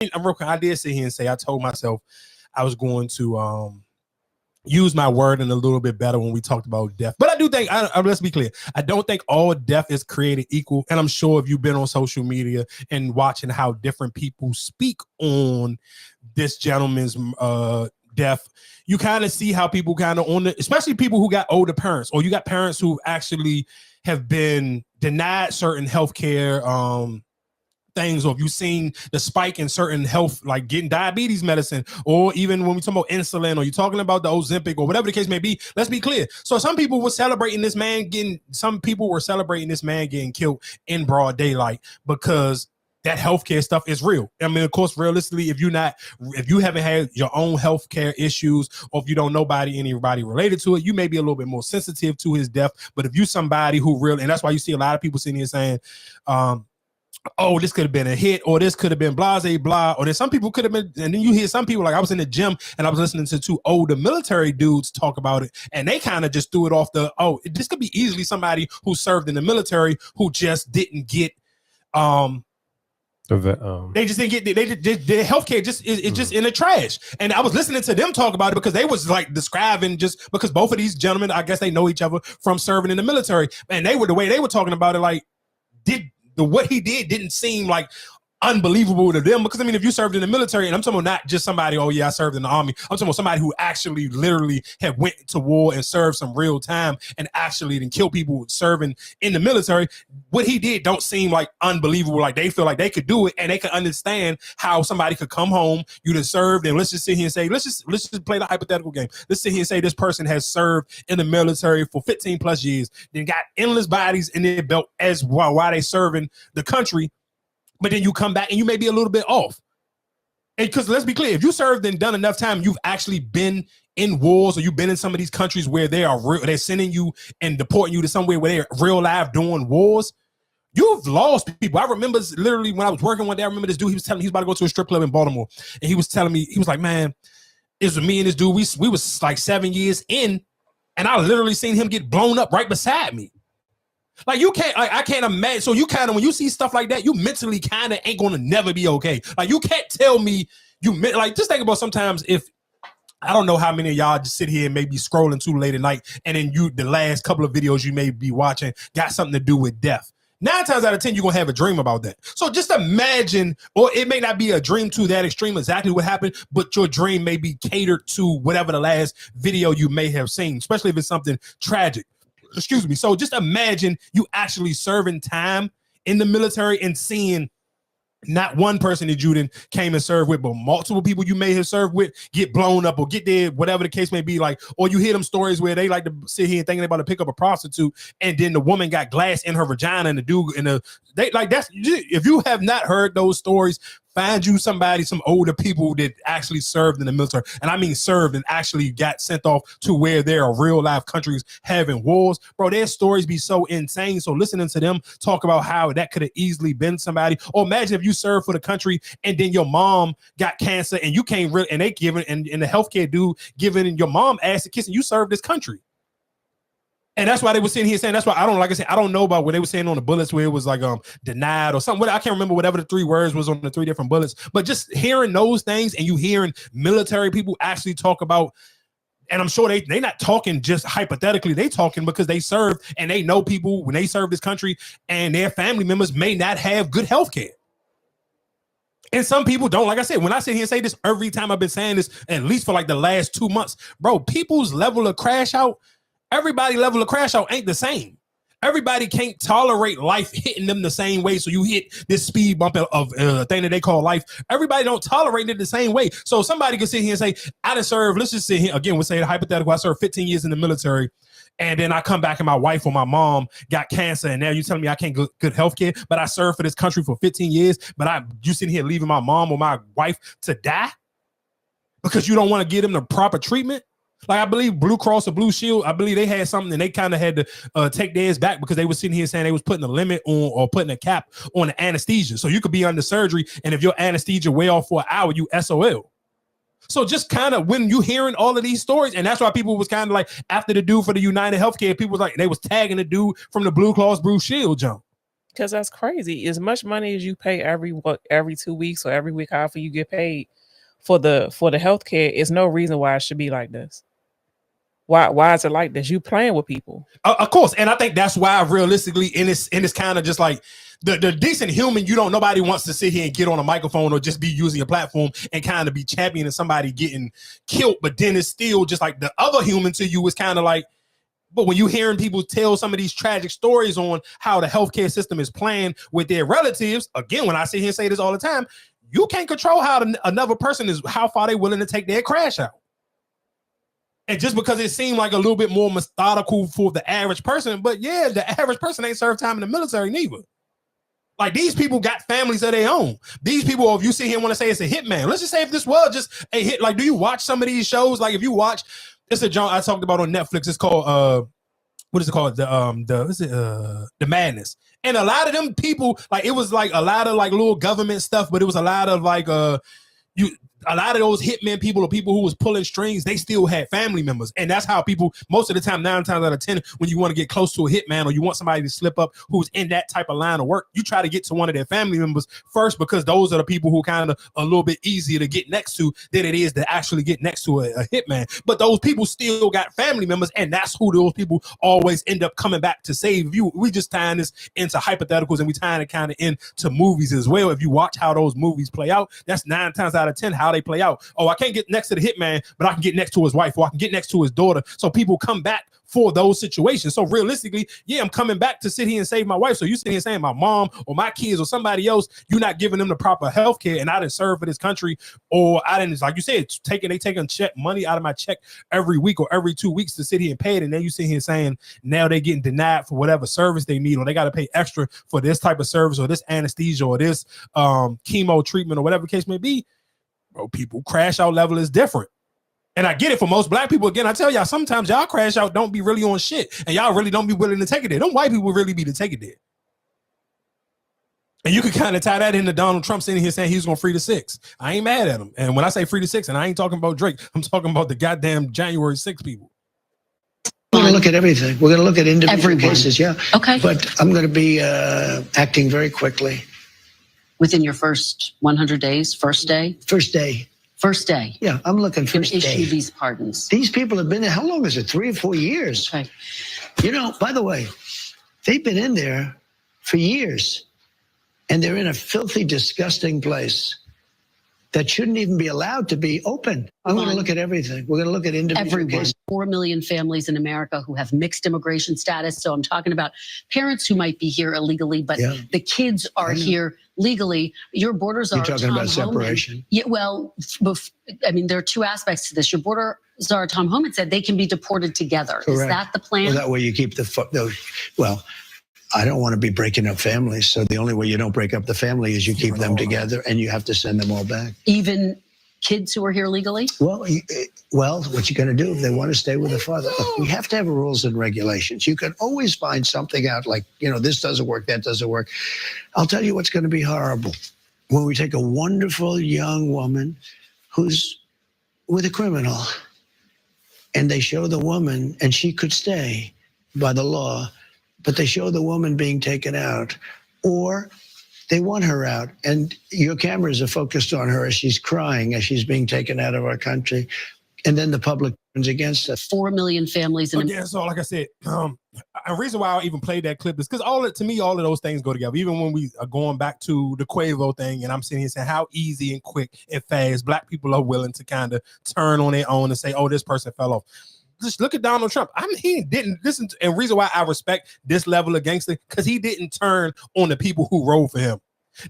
I did sit here and say I told myself I was going to use my word in a little bit better when we talked about death. But I do think, let's be clear, I don't think all death is created equal. And I'm sure if you've been on social media and watching how different people speak on this gentleman's death, you kind of see how people kind of especially people who got older parents, or you got parents who actually have been denied certain healthcare things, or if you've seen the spike in certain health, like getting diabetes medicine, or even when we talk about insulin, or you're talking about the Ozempic, or whatever the case may be. Let's be clear. So some people were celebrating this man getting killed in broad daylight because that healthcare stuff is real. I mean, of course, realistically, if you haven't had your own healthcare issues, or if you don't know anybody related to it, you may be a little bit more sensitive to his death. But if you somebody who really, and that's why you see a lot of people sitting here saying, oh, this could have been a hit, or this could have been blase blah, or then some people could have been, and then you hear some people, like I was in the gym and I was listening to two older military dudes talk about it, and they kind of just threw it off this could be easily somebody who served in the military who just didn't get they just didn't get their healthcare just in the trash. And I was listening to them talk about it because they was like describing, just because both of these gentlemen, I guess they know each other from serving in the military, and the way they were talking about it, like what he didn't seem like unbelievable to them. Because I mean, if you served in the military, and I'm talking about not just somebody, oh yeah, I served in the army, I'm talking about somebody who actually literally had went to war and served some real time and actually then kill people serving in the military. What he did don't seem like unbelievable. Like they feel like they could do it, and they can understand how somebody could come home, you done served, and let's just sit here and say, let's just play the hypothetical game. Let's sit here and say this person has served in the military for 15 plus years, then got endless bodies in their belt as while they serving the country. But then you come back and you may be a little bit off. And because let's be clear, if you served and done enough time, you've actually been in wars, or you've been in some of these countries where they're sending you and deporting you to somewhere where they're real live doing wars. You've lost people. I remember literally when I was working one day, I remember this dude, he was telling me he was about to go to a strip club in Baltimore. And he was telling me, he was like, man, it was me and this dude. We was like 7 years in, and I literally seen him get blown up right beside me. Like I can't imagine. So you kind of, when you see stuff like that, you mentally kind of ain't going to never be okay. Like you can't tell me just think about sometimes if, I don't know how many of y'all just sit here and maybe scrolling too late at night, and then the last couple of videos you may be watching got something to do with death. 9 times out of 10, you're going to have a dream about that. So just imagine, or it may not be a dream to that extreme, exactly what happened, but your dream may be catered to whatever the last video you may have seen, especially if it's something tragic. Excuse me. So just imagine you actually serving time in the military and seeing not one person that you then came and served with, but multiple people you may have served with get blown up or get there, whatever the case may be. Like, or you hear them stories where they like to sit here and thinking about to pick up a prostitute, and then the woman got glass in her vagina, and the dude if you have not heard those stories, find you some older people that actually served in the military. And I mean served and actually got sent off to where there are real life countries having wars. Bro, their stories be so insane. So listening to them talk about how that could have easily been somebody. Or imagine if you served for the country and then your mom got cancer and you can't really, and they giving, and the healthcare dude giving your mom ass a kiss, and you served this country. And that's why they were sitting here saying, that's why I don't know about what they were saying on the bullets where it was like denied or something. I can't remember whatever the 3 words was on the 3 different bullets. But just hearing those things, and you hearing military people actually talk about, and I'm sure they not talking just hypothetically, they talking because they served and they know people when they serve this country, and their family members may not have good health care. And some people don't. Like I said, when I sit here and say this every time, I've been saying this at least for like the last 2 months, bro, people's level of crash out, everybody's level of crash out ain't the same. Everybody can't tolerate life hitting them the same way. So you hit this speed bump of a thing that they call life. Everybody don't tolerate it the same way. So somebody can sit here and say, I done served, let's just sit here again, we'll say the hypothetical, I served 15 years in the military, and then I come back and my wife or my mom got cancer, and now you telling me I can't get good health care, but I served for this country for 15 years, but you sitting here leaving my mom or my wife to die because you don't want to give them the proper treatment? Like, I believe Blue Cross or Blue Shield, I believe they had something, and they kind of had to take theirs back because they were sitting here saying they was putting a limit on, or putting a cap on the anesthesia. So you could be under surgery, and if your anesthesia way off for an hour, you SOL. So just kind of when you hearing all of these stories, and that's why people was kind of like, after the dude for the UnitedHealthcare, people was like, they was tagging the dude from the Blue Cross Blue Shield jump. Because that's crazy. As much money as you pay every 2 weeks or every week, however you get paid for the healthcare, is no reason why it should be like this. Why is it like this? You playing with people. Of course. And I think that's why realistically in this kind of just like the decent human, nobody wants to sit here and get on a microphone or just be using a platform and kind of be championing somebody getting killed. But then it's still just like the other human to you is kind of like, but when you're hearing people tell some of these tragic stories on how the healthcare system is playing with their relatives, again, when I sit here and say this all the time, you can't control how another person is, how far they're willing to take their crash out. And just because it seemed like a little bit more methodical for the average person, but yeah, the average person ain't served time in the military neither. Like, these people got families of their own. These people, if you sit here and want to say it's a hitman, let's just say if this was just a hit, like, do you watch some of these shows? Like, if you watch, it's a genre I talked about on Netflix. It's called, what is it called? The Madness. And a lot of them people, like, it was like a lot of like little government stuff, but it was a lot of like, a lot of those hitmen people or people who was pulling strings, they still had family members. And that's how people, most of the time, 9 times out of 10, when you want to get close to a hitman or you want somebody to slip up who's in that type of line of work, you try to get to one of their family members first, because those are the people who kind of a little bit easier to get next to than it is to actually get next to a hitman. But those people still got family members, and that's who those people always end up coming back to save you. We just tying this into hypotheticals, and we tying it kind of into movies as well. If you watch how those movies play out, that's 9 times out of 10 how they play out. Oh, I can't get next to the hitman, but I can get next to his wife, or I can get next to his daughter. So people come back for those situations. So realistically, yeah, I'm coming back to sit here and save my wife. So you sit here saying my mom or my kids or somebody else, you're not giving them the proper health care, and I didn't serve for this country, or I didn't, like you said, they taking check money out of my check every week or every 2 weeks to sit here and pay it. And then you sit here saying now they're getting denied for whatever service they need, or they got to pay extra for this type of service or this anesthesia or this chemo treatment or whatever the case may be. Bro, people crash out level is different. And I get it for most black people. Again, I tell y'all, sometimes y'all crash out don't be really on shit, and y'all really don't be willing to take it there. Them white people really be to take it there. And you can kind of tie that into Donald Trump sitting here saying he's going to free the 6. I ain't mad at him. And when I say free the 6, and I ain't talking about Drake, I'm talking about the goddamn January 6 people. We're going to look at everything. We're going to look at individual cases, yeah. Okay. But I'm going to be acting very quickly. Within your first 100 days, first day? First day. First day. Yeah, I'm looking first day. Issue these pardons. These people have been there. How long is it? 3 or 4 years. Okay. You know, by the way, they've been in there for years, and they're in a filthy, disgusting place that shouldn't even be allowed to be open. I'm going to look at everything. We're going to look at individual cases. 4 million families in America who have mixed immigration status. So I'm talking about parents who might be here illegally, but the kids are here legally. Your borders are. You're talking about separation. Yeah, well, I mean, there are two aspects to this. Your border czar, Tom Homan, said they can be deported together. Correct. Is that the plan? Well, that way you keep well, I don't want to be breaking up families. So the only way you don't break up the family is you keep them together, and you have to send them all back. Even kids who are here legally? Well, what you're going to do if they want to stay with the father? Look, we have to have rules and regulations. You can always find something out like, this doesn't work, that doesn't work. I'll tell you what's going to be horrible. When we take a wonderful young woman who's with a criminal, and they show the woman, and she could stay by the law, but they show the woman being taken out, or they want her out, and your cameras are focused on her as she's crying, as she's being taken out of our country, and then the public turns against us. 4 million families. Yeah, so like I said, a reason why I even played that clip is because all of those things go together. Even when we are going back to the Quavo thing, and I'm sitting here saying how easy and quick and fast black people are willing to kind of turn on their own and say, oh, this person fell off. Just look at Donald Trump. He didn't listen to, and reason why I respect this level of gangster, because he didn't turn on the people who rode for him.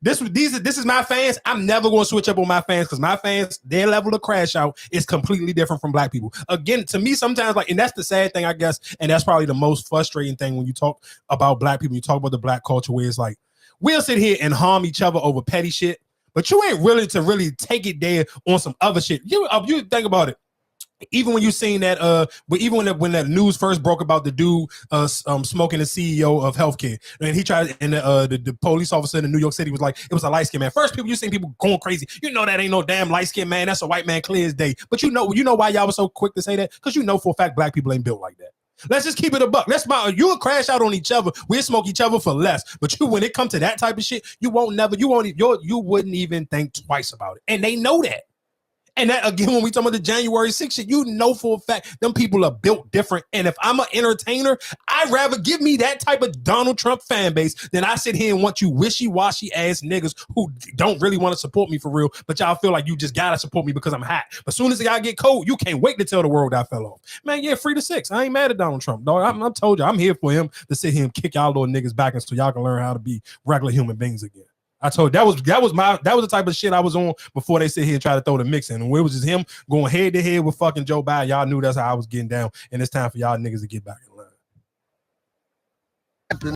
This is my fans. I'm never going to switch up on my fans, because my fans, their level of crash out is completely different from black people. Again, to me, sometimes and that's the sad thing, I guess, and that's probably the most frustrating thing when you talk about black people, you talk about the black culture, where it's like, we'll sit here and harm each other over petty shit, but you ain't willing to really take it there on some other shit. You think about it. Even when you seen that, but even when that news first broke about the dude smoking the CEO of healthcare, and he tried, and the police officer in New York City was like, it was a light skinned man. First, you seen people going crazy. That ain't no damn light skinned man. That's a white man, clear as day. But you know why y'all was so quick to say that? Because for a fact black people ain't built like that. Let's just keep it a buck. You'll crash out on each other. We'll smoke each other for less. But when it comes to that type of shit, you wouldn't even think twice about it. And they know that. And that, again, when we talk about the January 6th shit, you know for a fact them people are built different. And if I'm an entertainer, I'd rather give me that type of Donald Trump fan base than I sit here and want you wishy-washy ass niggas who don't really want to support me for real, but y'all feel like you just gotta support me because I'm hot. But as soon as I get cold, you can't wait to tell the world I fell off. Man, yeah, free to 6. I ain't mad at Donald Trump, dog. I told you, I'm here for him to sit here and kick y'all little niggas back and so y'all can learn how to be regular human beings again. I told you, that was the type of shit I was on before they sit here and try to throw the mix in. And it was just him going head to head with fucking Joe Biden. Y'all knew that's how I was getting down. And it's time for y'all niggas to get back in line.